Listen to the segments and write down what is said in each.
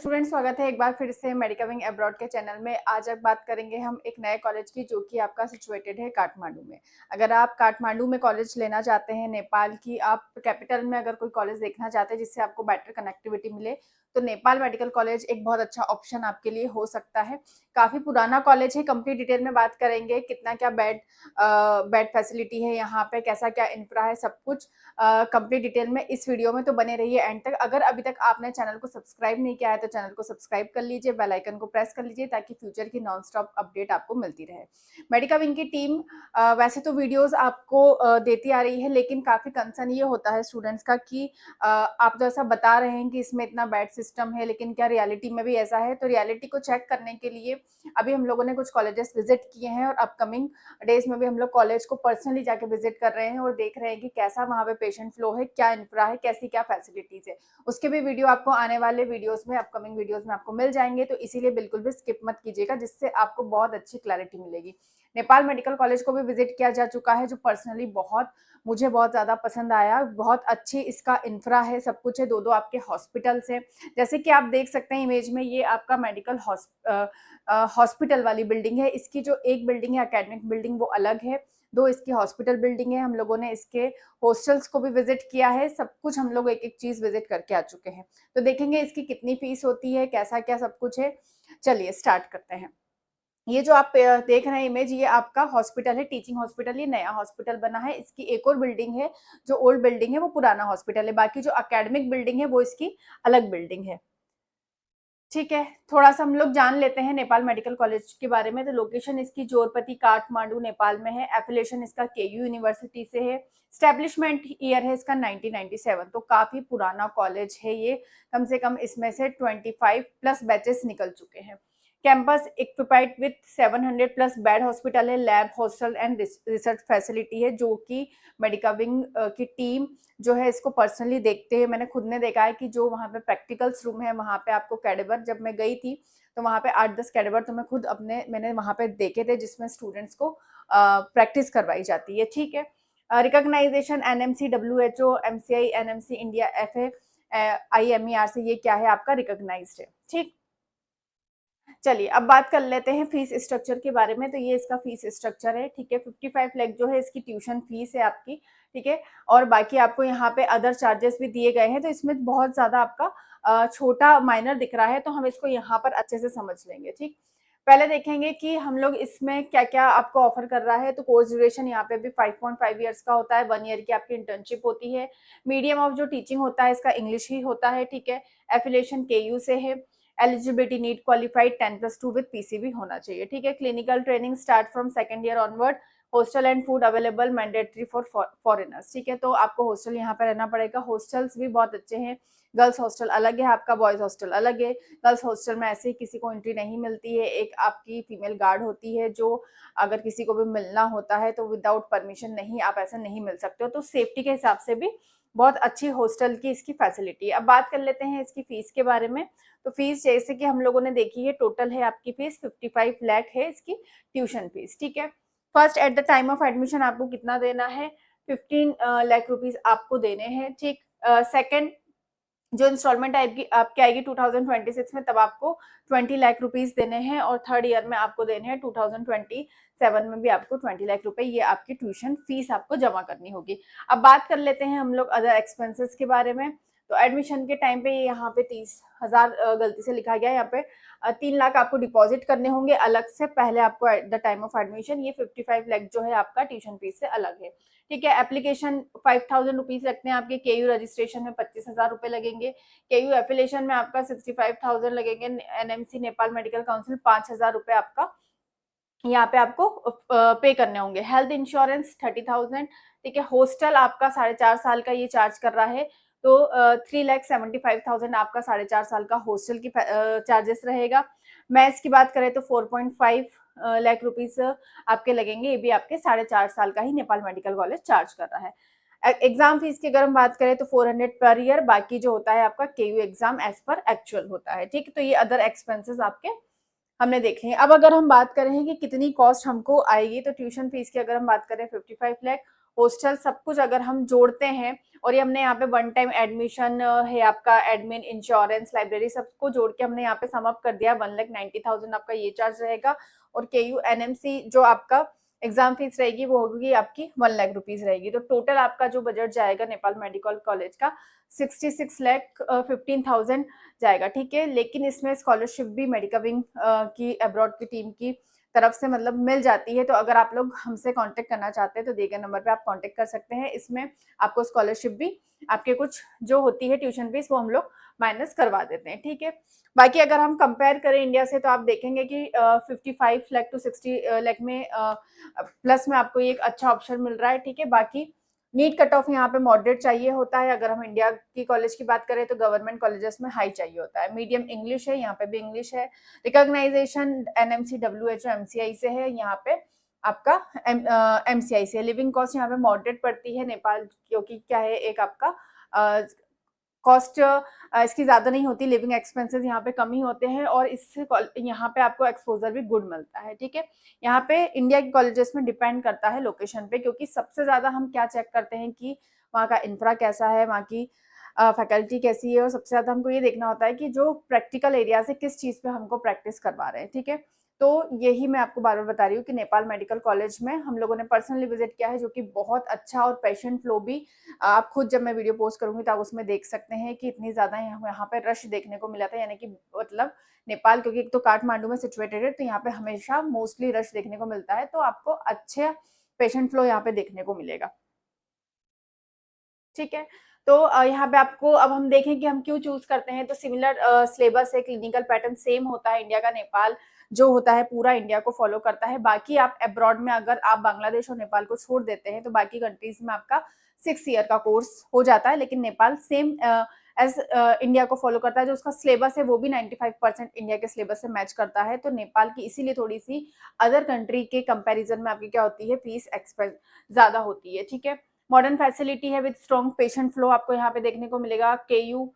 Student, स्वागत है एक बार फिर से मेडिकविंग अब्रॉड के चैनल में। आज अब बात करेंगे हम एक नए कॉलेज की, जो कि आपका सिचुएटेड है काठमांडू में। अगर आप काठमांडू में कॉलेज लेना चाहते हैं, नेपाल की आप कैपिटल में अगर कोई कॉलेज देखना चाहते हैं जिससे आपको बेटर कनेक्टिविटी मिले, तो नेपाल मेडिकल कॉलेज एक बहुत अच्छा ऑप्शन आपके लिए हो सकता है। काफ़ी पुराना कॉलेज है। कंप्लीट डिटेल में बात करेंगे, कितना क्या बेड फैसिलिटी है यहाँ पे, कैसा क्या इंफ्रा है, सब कुछ कंप्लीट डिटेल में इस वीडियो में। तो बने रहिए एंड तक। अगर अभी तक आपने चैनल को सब्सक्राइब नहीं किया है तो चैनल को सब्सक्राइब कर लीजिए, बेल आइकन को प्रेस कर लीजिए ताकि फ्यूचर की नॉन स्टॉप अपडेट आपको मिलती रहे। मेडिकविंग की टीम वैसे तो वीडियोस आपको देती आ रही है, लेकिन काफ़ी कंसर्न ये होता है स्टूडेंट्स का कि आप तो ऐसा बता रहे हैं कि इसमें इतना बैड सिस्टम है, लेकिन क्या रियलिटी में भी ऐसा है? तो रियलिटी को चेक करने के लिए अभी हम लोगों ने कुछ कॉलेजेस विजिट किए हैं और अपकमिंग डेज में भी हम लोग कॉलेज को पर्सनली जाके विजिट कर रहे हैं और देख रहे हैं कि कैसा वहाँ पे पेशेंट फ्लो है, क्या इंफ्रा है, कैसी क्या फैसिलिटीज है। उसके भी वीडियो आपको आने वाले वीडियोस में, अपकमिंग वीडियोस में आपको मिल जाएंगे, तो इसीलिए बिल्कुल भी स्किप मत कीजिएगा, जिससे आपको बहुत अच्छी क्लैरिटी मिलेगी। नेपाल मेडिकल कॉलेज को भी विजिट किया जा चुका है, जो पर्सनली मुझे बहुत ज़्यादा पसंद आया। बहुत अच्छी इसका इंफ्रा है, सब कुछ है, दो आपके हॉस्पिटल्स हैं। जैसे कि आप देख सकते हैं इमेज में, ये आपका मेडिकल हॉस्पिटल वाली बिल्डिंग है। इसकी जो एक बिल्डिंग है एकेडमिक बिल्डिंग, वो अलग है। दो इसकी हॉस्पिटल बिल्डिंग है। हम लोगों ने इसके हॉस्टल्स को भी विजिट किया है। सब कुछ हम लोग एक एक चीज विजिट करके आ चुके हैं। तो देखेंगे इसकी कितनी फीस होती है, कैसा क्या सब कुछ है। चलिए स्टार्ट करते हैं। ये जो आप देख रहे हैं इमेज, ये आपका हॉस्पिटल है, टीचिंग हॉस्पिटल। ये नया हॉस्पिटल बना है। इसकी एक और बिल्डिंग है, जो ओल्ड बिल्डिंग है वो पुराना हॉस्पिटल है। बाकी जो एकेडमिक बिल्डिंग है वो इसकी अलग बिल्डिंग है। ठीक है, थोड़ा सा हम लोग जान लेते हैं नेपाल मेडिकल कॉलेज के बारे में। तो लोकेशन इसकी जोरपती, काठमांडू, नेपाल में है। एफिलिएशन इसका केयू यूनिवर्सिटी से है। स्टैब्लिशमेंट ईयर है इसका 1997। तो काफी पुराना कॉलेज है ये। कम से कम इसमें से 25 प्लस बैचेस निकल चुके हैं। Campus equipped with 700 plus bed hospital है। Lab, hostel and research facility है, जो कि मेडिकविंग की टीम जो है इसको पर्सनली देखते हैं। मैंने खुद ने देखा है कि जो वहाँ पे प्रैक्टिकल्स रूम है, वहाँ पे आपको कैडेवर, जब मैं गई थी तो वहाँ पे 8-10 कैडेवर तो मैं खुद मैंने वहाँ पे देखे थे, जिसमें स्टूडेंट्स को प्रैक्टिस करवाई जाती है। ठीक है, recognization NMC, WHO, MCI, NMC India, FAIMER से ये क्या है आपका रिकॉग्नाइज्ड है। ठीक, चलिए अब बात कर लेते हैं फीस स्ट्रक्चर के बारे में। तो ये इसका फीस स्ट्रक्चर है। ठीक है, 55 लाख जो है इसकी ट्यूशन फीस है आपकी। ठीक है, और बाकी आपको यहाँ पे अदर चार्जेस भी दिए गए हैं। तो इसमें बहुत ज्यादा आपका छोटा माइनर दिख रहा है, तो हम इसको यहाँ पर अच्छे से समझ लेंगे। ठीक, पहले देखेंगे कि हम लोग इसमें क्या क्या आपको ऑफर कर रहा है। तो कोर्स ड्यूरेशन यहाँ पे भी 5.5 ईयर्स का होता है। 1 ईयर की आपकी इंटर्नशिप होती है। मीडियम ऑफ जो टीचिंग होता है इसका इंग्लिश ही होता है। ठीक है, एफिलिएशन केयू से है। Eligibility, NEET qualified 10+2 with PCB होना चाहिए। ठीक है, clinical training start from second year onward. Hostel and food available, mandatory for foreigners. ठीक है, तो आपको हॉस्टल यहाँ पे रहना पड़ेगा। हॉस्टल्स भी बहुत अच्छे हैं। गर्ल्स हॉस्टल अलग है आपका, बॉयज हॉस्टल अलग है। गर्ल्स हॉस्टल में ऐसे ही किसी को एंट्री नहीं मिलती है। एक आपकी फीमेल गार्ड होती है, जो अगर किसी को भी मिलना होता है तो विदाउट परमिशन नहीं, आप ऐसे नहीं मिल सकते हो। तो सेफ्टी के हिसाब से भी बहुत अच्छी हॉस्टल की इसकी फैसिलिटी है। अब बात कर लेते हैं इसकी फीस के बारे में। तो फीस जैसे कि हम लोगों ने देखी है, टोटल है आपकी फीस 55 लाख है इसकी ट्यूशन फीस। ठीक है, first at the time of admission आपको कितना देना है? 15 लाख रुपीज आपको देने हैं। ठीक, सेकंड जो इंस्टॉलमेंट आएगी आपकी आएगी 2026 में, तब आपको 20 लाख रुपीज देने हैं। और थर्ड ईयर में आपको देने हैं 2027 में भी आपको 20 लाख रुपए, ये आपकी ट्यूशन फीस आपको जमा करनी होगी। अब बात कर लेते हैं हम लोग अदर एक्सपेंसेस के बारे में। तो एडमिशन के टाइम पे यहाँ पे 30,000 गलती से लिखा गया है, यहाँ पे 3 लाख आपको डिपॉजिट करने होंगे अलग से पहले आपको at the time of admission. ये 55 लाख जो है आपका ट्यूशन फीस से अलग है। ठीक है, एप्लीकेशन 5,000 रुपीज लगते हैं आपके। केयू रजिस्ट्रेशन में 25,000 रुपए लगेंगे। केयू एफिलिएशन में आपका 65,000 लगेंगे। एनएमसी नेपाल मेडिकल काउंसिल 5,000 रुपए आपका यहाँ पे आपको पे करने होंगे। Health insurance 30,000। ठीक है, हॉस्टल आपका 4.5 साल का ये चार्ज कर रहा है। तो 3,75,000 आपका 4.5 साल का हॉस्टल की चार्जेस रहेगा। मैथ्स की बात करें तो 4.5 लाख रुपीज आपके लगेंगे। ये भी आपके 4.5 साल का ही नेपाल मेडिकल कॉलेज चार्ज कर रहा है। एग्जाम फीस की अगर हम बात करें तो 400 पर ईयर। बाकी जो होता है आपका केयू एग्जाम एज पर एक्चुअल होता है। ठीक, तो ये अदर एक्सपेंसेस आपके हमने देखे हैं। अब अगर हम बात करें कि कितनी कॉस्ट हमको आएगी, तो ट्यूशन फीस की अगर हम बात करें 55 लाख, हॉस्टल सब कुछ अगर हम जोड़ते हैं और ये हमने यहाँ पे वन टाइम एडमिशन है, आपका एडमिन, इंश्योरेंस, लाइब्रेरी सबको जोड़ के हमने यहाँ पे सम अप कर दिया, 1,90,000 आपका ये चार्ज रहेगा। और KU NMC जो आपका एग्जाम फीस रहेगी वो होगी आपकी 1,00,000 रुपीज रहेगी। तो टोटल आपका जो बजट जाएगा नेपाल मेडिकल कॉलेज का 66,15,000 जाएगा, ठीक है। लेकिन इसमें स्कॉलरशिप भी मेडिका विंग की अब्रॉड की टीम की तरफ से मतलब मिल जाती है। तो अगर आप लोग हमसे कांटेक्ट करना चाहते हैं तो दिए गए नंबर पे आप कांटेक्ट कर सकते हैं। इसमें आपको स्कॉलरशिप भी, आपके कुछ जो होती है ट्यूशन फीस, वो हम लोग माइनस करवा देते हैं, ठीक है। बाकी अगर हम कंपेयर करें इंडिया से तो आप देखेंगे कि 55 लाख टू 60 लाख में प्लस में आपको ये एक अच्छा ऑप्शन मिल रहा है, ठीक है। बाकी नीट कट ऑफ यहाँ पे मॉडरेट चाहिए होता है। अगर हम इंडिया की कॉलेज की बात करें तो गवर्नमेंट कॉलेजेस में हाई चाहिए होता है। मीडियम इंग्लिश है, यहाँ पे भी इंग्लिश है। रिकॉग्नाइजेशन NMC WHO MCI से है, यहाँ पे आपका MCI से। लिविंग कॉस्ट यहाँ पे मॉडरेट पड़ती है नेपाल, क्योंकि क्या है, एक आपका कॉस्ट इसकी ज्यादा नहीं होती, लिविंग एक्सपेंसेस यहाँ पे कम ही होते हैं और इससे यहाँ पे आपको एक्सपोजर भी गुड मिलता है, ठीक है। यहाँ पे इंडिया के कॉलेजेस में डिपेंड करता है लोकेशन पे, क्योंकि सबसे ज्यादा हम क्या चेक करते हैं कि वहाँ का इंफ्रा कैसा है, वहाँ की फैकल्टी कैसी है, और सबसे ज्यादा हमको ये देखना होता है कि जो प्रैक्टिकल एरिया से किस चीज पे हमको प्रैक्टिस करवा रहे हैं, ठीक है। तो यही मैं आपको बार बार बता रही हूँ कि नेपाल मेडिकल कॉलेज में हम लोगों ने पर्सनली विजिट किया है, जो कि बहुत अच्छा, और पेशेंट फ्लो भी आप खुद जब मैं वीडियो पोस्ट करूंगी तो आप उसमें देख सकते हैं कि इतनी ज्यादा यहाँ पे रश देखने को मिला था। यानी कि मतलब नेपाल, क्योंकि एक तो काठमांडू में सिचुएटेड है, तो यहाँ पे हमेशा मोस्टली रश देखने को मिलता है, तो आपको अच्छे पेशेंट फ्लो यहाँ पे देखने को मिलेगा, ठीक है। तो यहाँ पे आपको, अब हम देखें कि हम क्यों चूज करते हैं, तो सिमिलर सिलेबस है, क्लिनिकल पैटर्न सेम होता है इंडिया का। नेपाल जो होता है पूरा इंडिया को फॉलो करता है। बाकी आप अब्रॉड में अगर आप बांग्लादेश और नेपाल को छोड़ देते हैं तो बाकी कंट्रीज में आपका 6 ईयर का कोर्स हो जाता है, लेकिन नेपाल सेम एज इंडिया को फॉलो करता है। जो उसका सिलेबस है वो भी 95% इंडिया के सिलेबस से मैच करता है। तो नेपाल की इसीलिए थोड़ी सी अदर कंट्री के कंपेरिजन में आपकी क्या होती है, फीस एक्सपेंस ज्यादा होती है, ठीक है। मॉडर्न फैसिलिटी है विद स्ट्रॉन्ग पेशेंट फ्लो आपको यहाँ पे देखने को मिलेगा। KU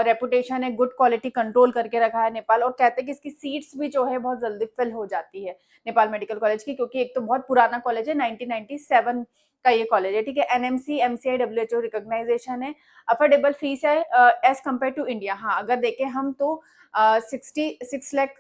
रेपुटेशन है, गुड क्वालिटी कंट्रोल करके रखा है नेपाल, और कहते हैं कि इसकी सीट्स भी जो है बहुत जल्दी फिल हो जाती है नेपाल मेडिकल कॉलेज की, क्योंकि एक तो बहुत पुराना कॉलेज है, 1997 का ये कॉलेज है, ठीक है। NMC MCI WHO रिकॉग्नाइजेशन है, अफोर्डेबल फीस है एज कम्पेयर टू इंडिया। हाँ, अगर देखें हम तो 66 लाख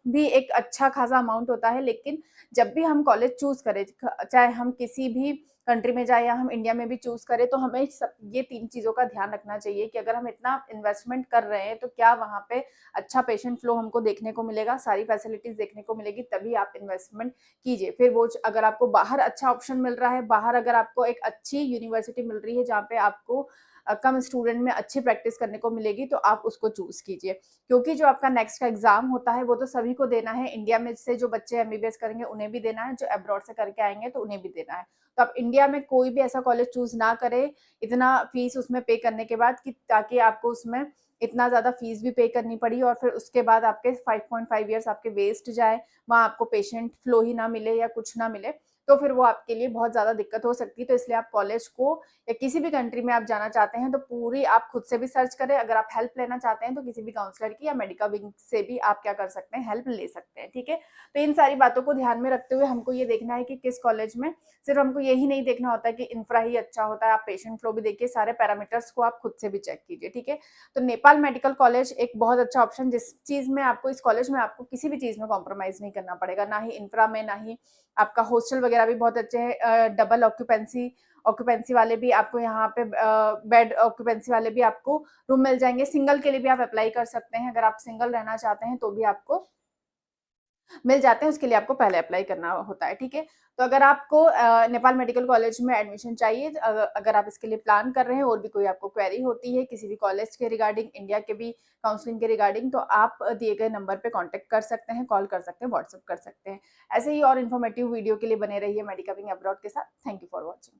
भी एक अच्छा खासा अमाउंट होता है, लेकिन जब भी हम कॉलेज चूज करें, चाहे हम किसी भी कंट्री में जाए या हम इंडिया में भी चूज करें, तो हमें सब ये 3 चीजों का ध्यान रखना चाहिए कि अगर हम इतना इन्वेस्टमेंट कर रहे हैं तो क्या वहाँ पे अच्छा पेशेंट फ्लो हमको देखने को मिलेगा, सारी फैसिलिटीज देखने को मिलेगी, तभी आप इन्वेस्टमेंट कीजिए। फिर वो अगर आपको बाहर अच्छा ऑप्शन मिल रहा है, बाहर अगर आपको एक अच्छी यूनिवर्सिटी मिल रही है जहाँ पे आपको कम स्टूडेंट में अच्छी प्रैक्टिस करने को मिलेगी, तो आप उसको चूज कीजिए। क्योंकि जो आपका नेक्स्ट का एग्जाम होता है वो तो सभी को देना है, इंडिया में से जो बच्चे MBBS करेंगे उन्हें भी देना है, जो अब्रॉड से करके आएंगे तो उन्हें भी देना है। तो आप इंडिया में कोई भी ऐसा कॉलेज चूज ना करें इतना फीस उसमें पे करने के बाद, कि ताकि आपको उसमें इतना ज्यादा फीस भी पे करनी पड़ी और फिर उसके बाद आपके 5.5 ईयर्स आपके वेस्ट जाए, वहां आपको पेशेंट फ्लो ही ना मिले या कुछ ना मिले, तो फिर वो आपके लिए बहुत ज्यादा दिक्कत हो सकती है। तो इसलिए आप कॉलेज को, या किसी भी कंट्री में आप जाना चाहते हैं तो पूरी आप खुद से भी सर्च करें। अगर आप हेल्प लेना चाहते हैं तो किसी भी काउंसलर की या मेडिकल विंग से भी आप क्या कर सकते हैं, हेल्प ले सकते हैं, ठीक है। तो इन सारी बातों को ध्यान में रखते हुए हमको ये देखना है कि किस कॉलेज में, सिर्फ हमको यही नहीं देखना होता है कि इंफ्रा ही अच्छा होता है, आप पेशेंट फ्लो भी देखिए, सारे पैरामीटर्स को आप खुद से भी चेक कीजिए, ठीक है। तो नेपाल मेडिकल कॉलेज एक बहुत अच्छा ऑप्शन, जिस चीज में आपको, इस कॉलेज में आपको किसी भी चीज में कॉम्प्रोमाइज नहीं करना पड़ेगा, ना ही इंफ्रा में, ना ही आपका हॉस्टल वगैरह भी बहुत अच्छे हैं। डबल ऑक्यूपेंसी वाले भी आपको यहाँ पे, बेड ऑक्यूपेंसी वाले भी आपको रूम मिल जाएंगे। सिंगल के लिए भी आप अप्लाई कर सकते हैं, अगर आप सिंगल रहना चाहते हैं तो भी आपको मिल जाते हैं, उसके लिए आपको पहले अप्लाई करना होता है, ठीक है। तो अगर आपको नेपाल मेडिकल कॉलेज में एडमिशन चाहिए, अगर आप इसके लिए प्लान कर रहे हैं, और भी कोई आपको क्वेरी होती है किसी भी कॉलेज के रिगार्डिंग, इंडिया के भी काउंसलिंग के रिगार्डिंग, तो आप दिए गए नंबर पे कांटेक्ट कर सकते हैं, कॉल कर सकते हैं, व्हाट्सअप कर सकते हैं। ऐसे ही और इन्फॉर्मेटिव वीडियो के लिए बने रहिए मेडिका विंग अब्रॉड के साथ। Thank you for watching.